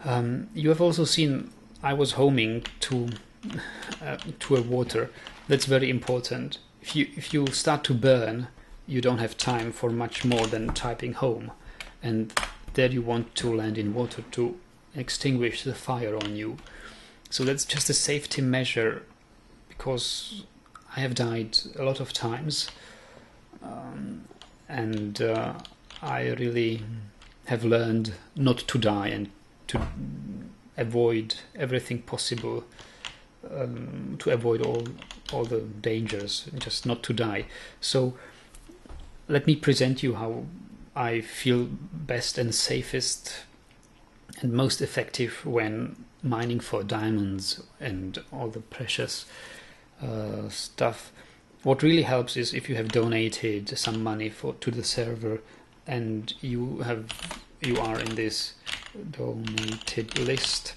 You have also seen I was homing to a water. That's very important. If you start to burn, you don't have time for much more than typing home, and there you want to land in water to extinguish the fire on you. So that's just a safety measure, because I have died a lot of times, and I really have learned not to die and to avoid everything possible, to avoid all the dangers, just not to die. So let me present you how I feel best and safest and most effective when mining for diamonds and all the precious stuff. What really helps is if you have donated some money to the server, and you are in this donated list,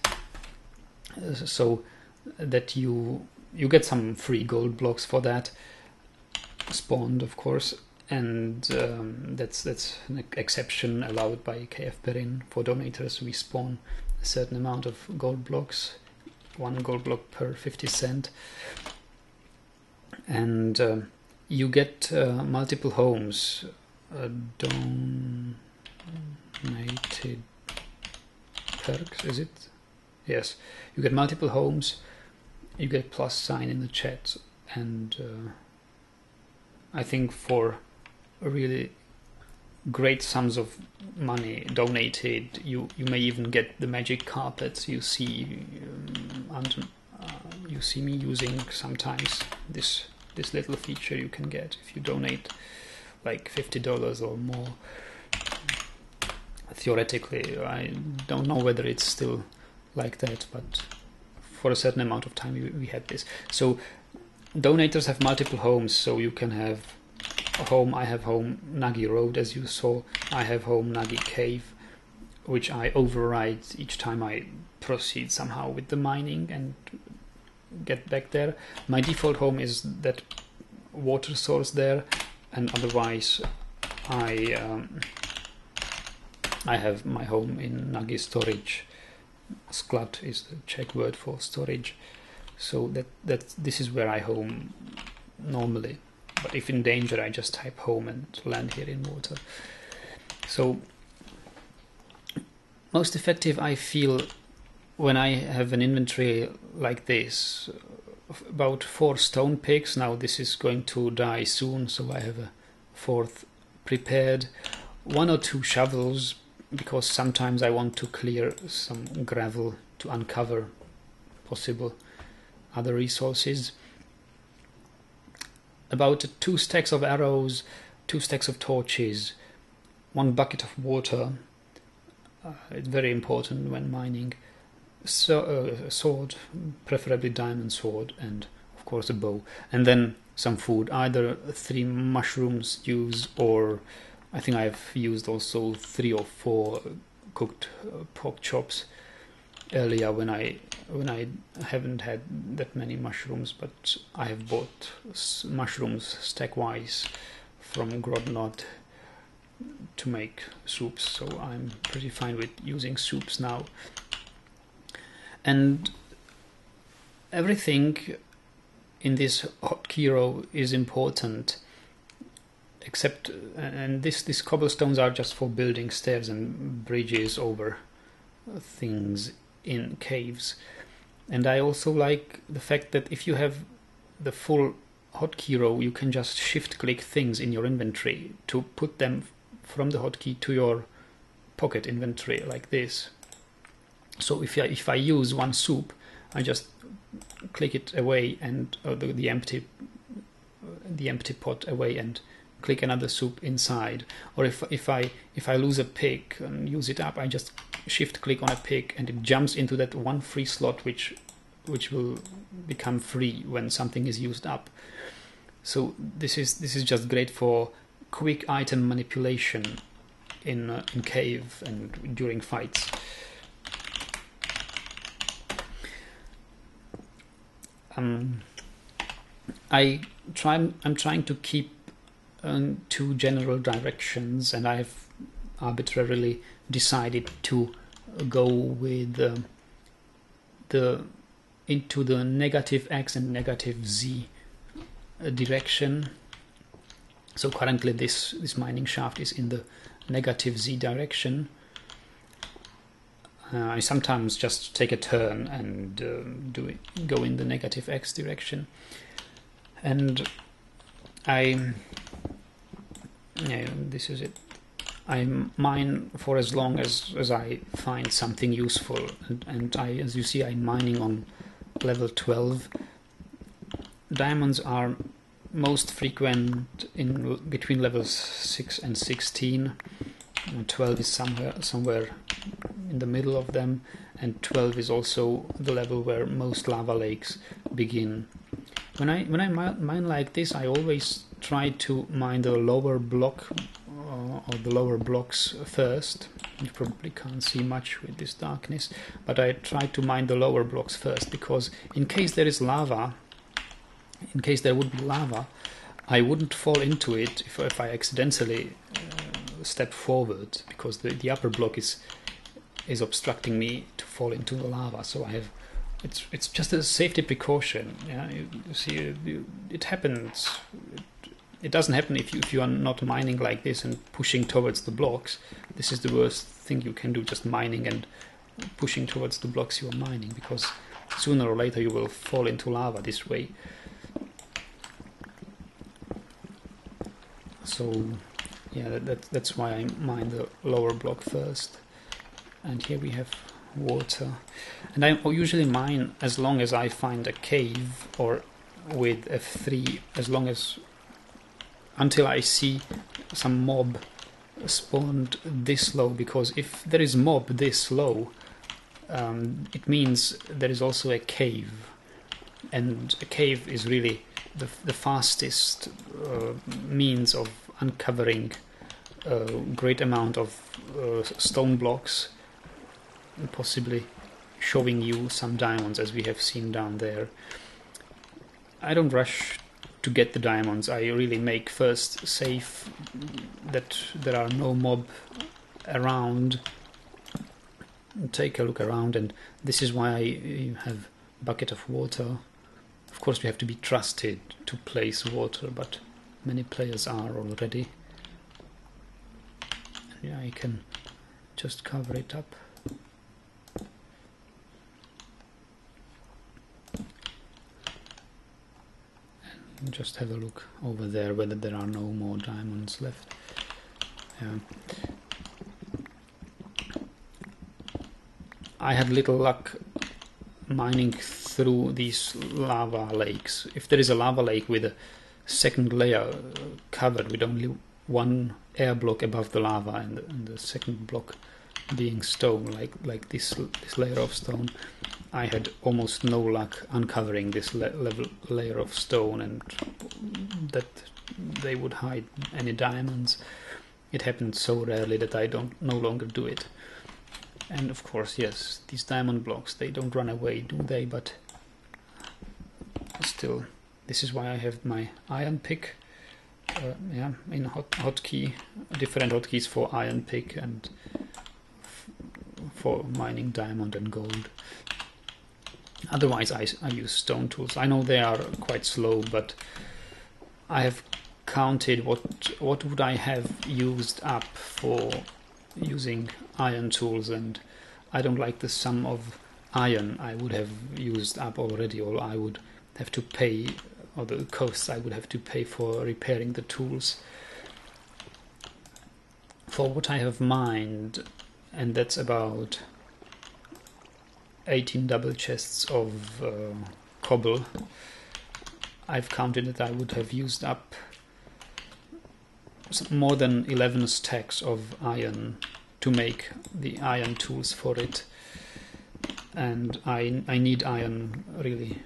so that you get some free gold blocks for that, spawned of course, and that's an exception allowed by KF Perin. For donators we spawn a certain amount of gold blocks, 1 gold block per 50 cent, and you get multiple homes, donated perks, is it? Yes, you get multiple homes, you get plus sign in the chat, and I think for really great sums of money donated, you may even get the magic carpets you see. You see me using sometimes this little feature you can get if you donate like $50 or more. Theoretically, I don't know whether it's still like that, but for a certain amount of time we had this. So donators have multiple homes, so you can have a home. I have home Nagi Road, as you saw. I have home Nagi Cave, which I override each time I proceed somehow with the mining and get back there. My default home is that water source there, and otherwise I have my home in Nagi Storage. Sklad is the Czech word for storage. So this is where I home normally. But if in danger, I just type home and land here in water. So most effective I feel when I have an inventory like this, about 4 stone picks. Now this is going to die soon, so I have a 4th prepared, 1 or 2 shovels, because sometimes I want to clear some gravel to uncover possible other resources. About 2 stacks of arrows, 2 stacks of torches, 1 bucket of water. It's very important when mining. So, a sword, preferably diamond sword, and of course a bow, and then some food, either 3 mushroom stews, or I think I've used also 3 or 4 cooked pork chops earlier when I haven't had that many mushrooms, but I have bought mushrooms stack-wise from Grodnod to make soups, so I'm pretty fine with using soups now. And everything in this hotkey row is important, except, and these cobblestones are just for building stairs and bridges over things in caves. And I also like the fact that if you have the full hotkey row, you can just shift click things in your inventory to put them from the hotkey to your pocket inventory like this. So if I use 1 soup, I just click it away, and the empty pot away, and click another soup inside. Or if I lose a pick and use it up, I just shift click on a pick, and it jumps into that 1 free slot which will become free when something is used up. So this is just great for quick item manipulation in cave and during fights. I'm trying to keep 2 general directions, and I've arbitrarily decided to go with into the negative x and negative z direction. So currently this mining shaft is in the negative z direction. I sometimes just take a turn and go in the negative x direction, and this is it. I mine for as long as I find something useful, and as you see, I'm mining on level 12. Diamonds are most frequent in between levels 6 and 16. And 12 is somewhere in the middle of them, and 12 is also the level where most lava lakes begin. When I mine like this, I always try to mine the lower block or the lower blocks first. You probably can't see much with this darkness, but I try to mine the lower blocks first, because in case there is lava, in case there would be lava, I wouldn't fall into it if I accidentally step forward, because the upper block is obstructing me to fall into the lava. So I have, it's just a safety precaution. Yeah, you see, it happens. It doesn't happen if you are not mining like this and pushing towards the blocks. This is the worst thing you can do, just mining and pushing towards the blocks you are mining, because sooner or later you will fall into lava this way. So yeah, that's why I mine the lower block first. And here we have water. And I usually mine as long as I find a cave, or with F3, until I see some mob spawned this low, because if there is mob this low, it means there is also a cave, and a cave is really the fastest means of uncovering a great amount of stone blocks, and possibly showing you some diamonds, as we have seen down there. I don't rush to get the diamonds. I really make first safe that there are no mob around. Take a look around, and this is why you have a bucket of water. Of course, we have to be trusted to place water, but many players are already. And yeah, I can just cover it up. And just have a look over there whether there are no more diamonds left. Yeah. I had little luck mining through these lava lakes. If there is a lava lake with a second layer covered with only one air block above the lava, and the second block being stone, like this layer of stone, I had almost no luck uncovering this layer of stone, and that they would hide any diamonds. It happened so rarely that I no longer do it. And of course, yes, these diamond blocks, they don't run away, do they? But still, this is why I have my iron pick. Yeah, in hotkey, different hotkeys for iron pick and for mining diamond and gold. Otherwise, I use stone tools. I know they are quite slow, but I have counted what would I have used up for using iron tools, and I don't like the sum of iron I would have used up already, or I would have to pay, or the costs I would have to pay for repairing the tools. For what I have mined, and that's about 18 double chests of cobble, I've counted that I would have used up more than 11 stacks of iron to make the iron tools for it, and I need iron really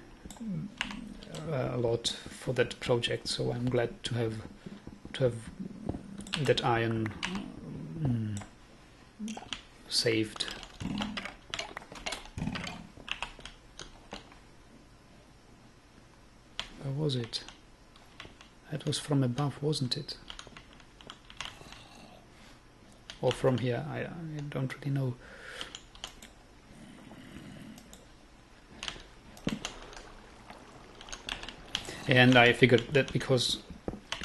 a lot for that project, so I'm glad to have that iron saved. Where was it? That was from above, wasn't it? Or from here, I don't really know. And I figured that because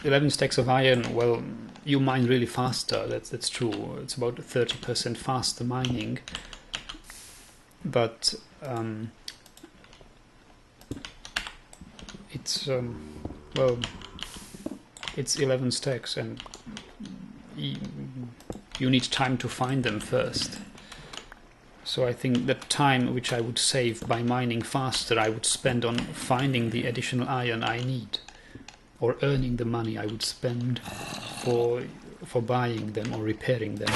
11 stacks of iron, well, you mine really faster. That's true. It's about 30% faster mining. But it's well, it's 11 stacks, and you need time to find them first. So I think that time which I would save by mining faster, I would spend on finding the additional iron I need, or earning the money I would spend for buying them or repairing them.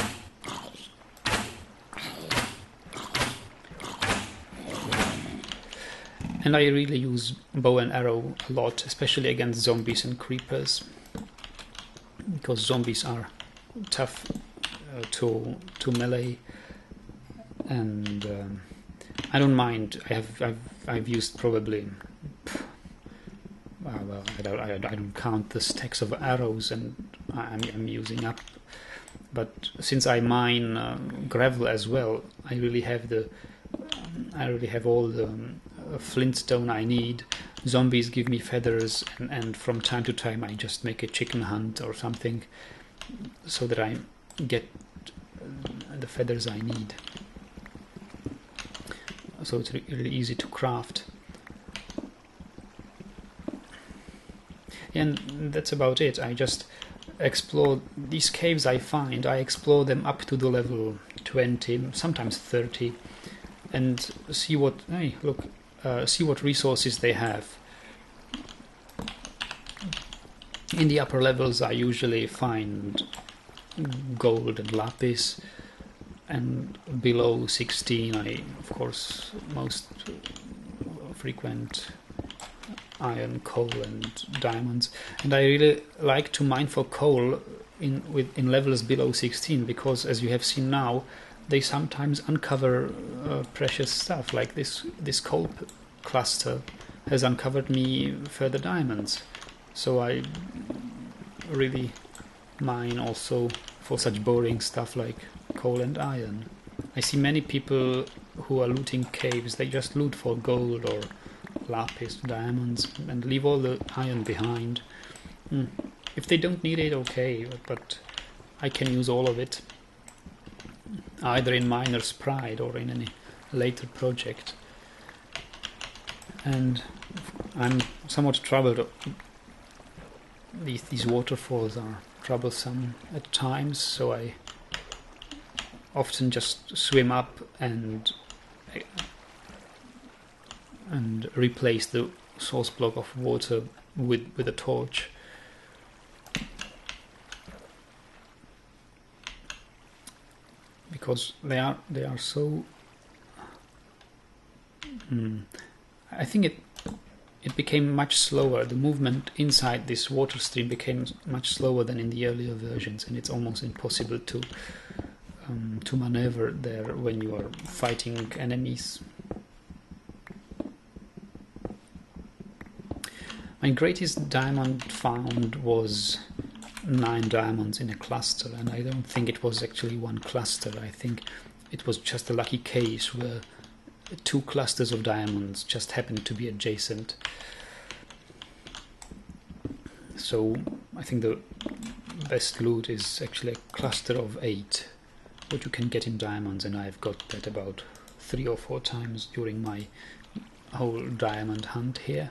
And I really use bow and arrow a lot, especially against zombies and creepers, because zombies are tough to melee, and I don't mind. I've used probably well, I don't count the stacks of arrows, and I'm using up. But since I mine gravel as well, I really have all the flintstone I need. Zombies give me feathers, and from time to time I just make a chicken hunt or something so that I get the feathers I need. So it's really easy to craft. And that's about it. I just explore these caves I find. I explore them up to the level 20, sometimes 30, and see what see what resources they have. In the upper levels I usually find gold and lapis, and below 16 I of course most frequent iron, coal and diamonds. And I really like to mine for coal in levels below 16, because as you have seen now, they sometimes uncover precious stuff, like this coal cluster has uncovered me further diamonds. So I really mine also for such boring stuff like coal and iron. I see many people who are looting caves, they just loot for gold or lapis, diamonds, and leave all the iron behind. If they don't need it, okay, but I can use all of it, either in Miner's Pride or in any later project. And I'm somewhat troubled. These waterfalls are troublesome at times, so I often just swim up and replace the source block of water with a torch. Because they are so I think it became much slower. The movement inside this water stream became much slower than in the earlier versions, and it's almost impossible to maneuver there when you are fighting enemies. My greatest diamond found was 9 diamonds in a cluster, and I don't think it was actually one cluster. I think it was just a lucky case where 2 clusters of diamonds just happened to be adjacent. So I think the best loot is actually a cluster of 8, what you can get in diamonds, and I've got that about 3 or 4 times during my whole diamond hunt here.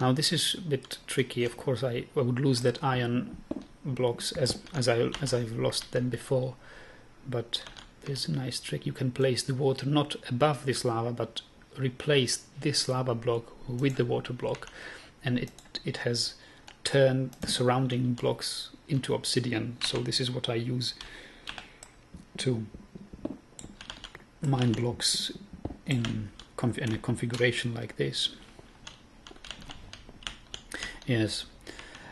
Now this is a bit tricky. Of course I would lose that iron blocks as I've lost them before, but there's a nice trick. You can place the water not above this lava, but replace this lava block with the water block, and it has turned the surrounding blocks into obsidian. So this is what I use to mine blocks in a configuration like this. Yes,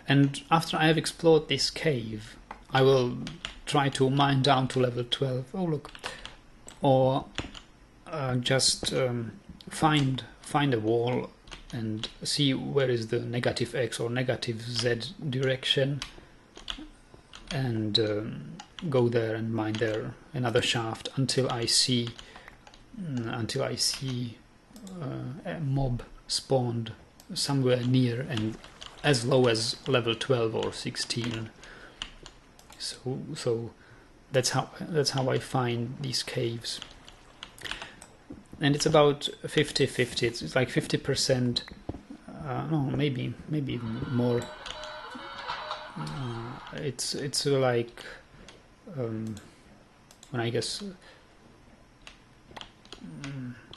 and after I have explored this cave, I will try to mine down to level 12. Oh look, or just find a wall and see where is the negative X or negative Z direction, and go there and mine there another shaft until I see a mob spawned somewhere near and as low as level 12 or 16. So that's how I find these caves. And it's about 50-50. It's like 50%. No, maybe even more. It's like when I guess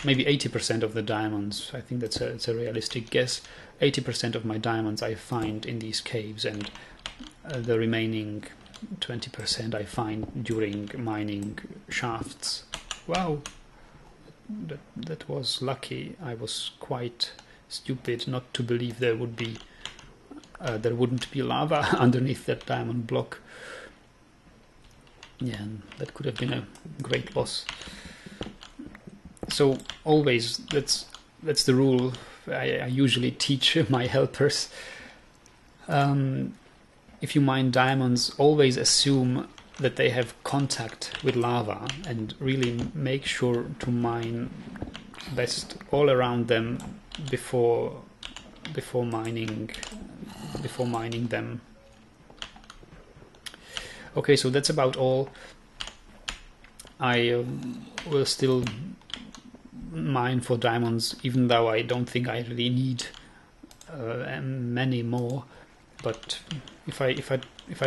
maybe 80% of the diamonds. I think it's a realistic guess. 80% of my diamonds I find in these caves, and the remaining 20% I find during mining shafts. Wow, that was lucky. I was quite stupid not to believe there wouldn't be lava underneath that diamond block. Yeah, and that could have been a great loss. So always, that's the rule I usually teach my helpers. If you mine diamonds, always assume that they have contact with lava, and really make sure to mine best all around them before mining them. Okay, so that's about all. I will still mine for diamonds, even though I don't think I really need many more. But if I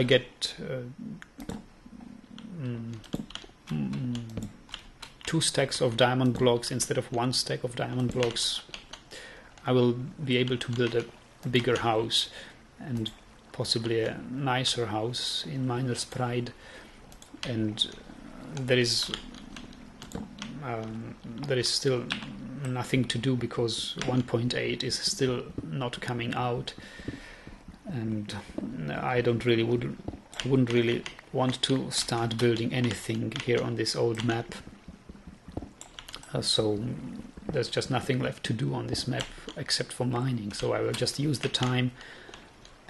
get 2 stacks of diamond blocks instead of 1 stack of diamond blocks, I will be able to build a bigger house, and possibly a nicer house in Miner's Pride. And there is still nothing to do because 1.8 is still not coming out, and I wouldn't really want to start building anything here on this old map. So there's just nothing left to do on this map except for mining. So I will just use the time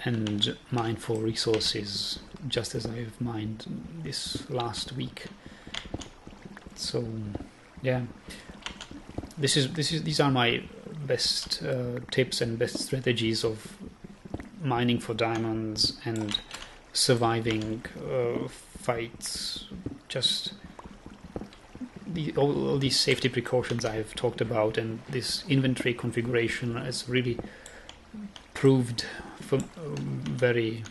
and mine for resources, just as I've mined this last week. So yeah, these are my best tips and best strategies of mining for diamonds and surviving fights. Just all these safety precautions I have talked about, and this inventory configuration has really proved very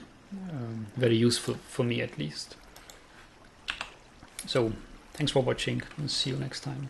useful for me, at least. So thanks for watching, and see you next time.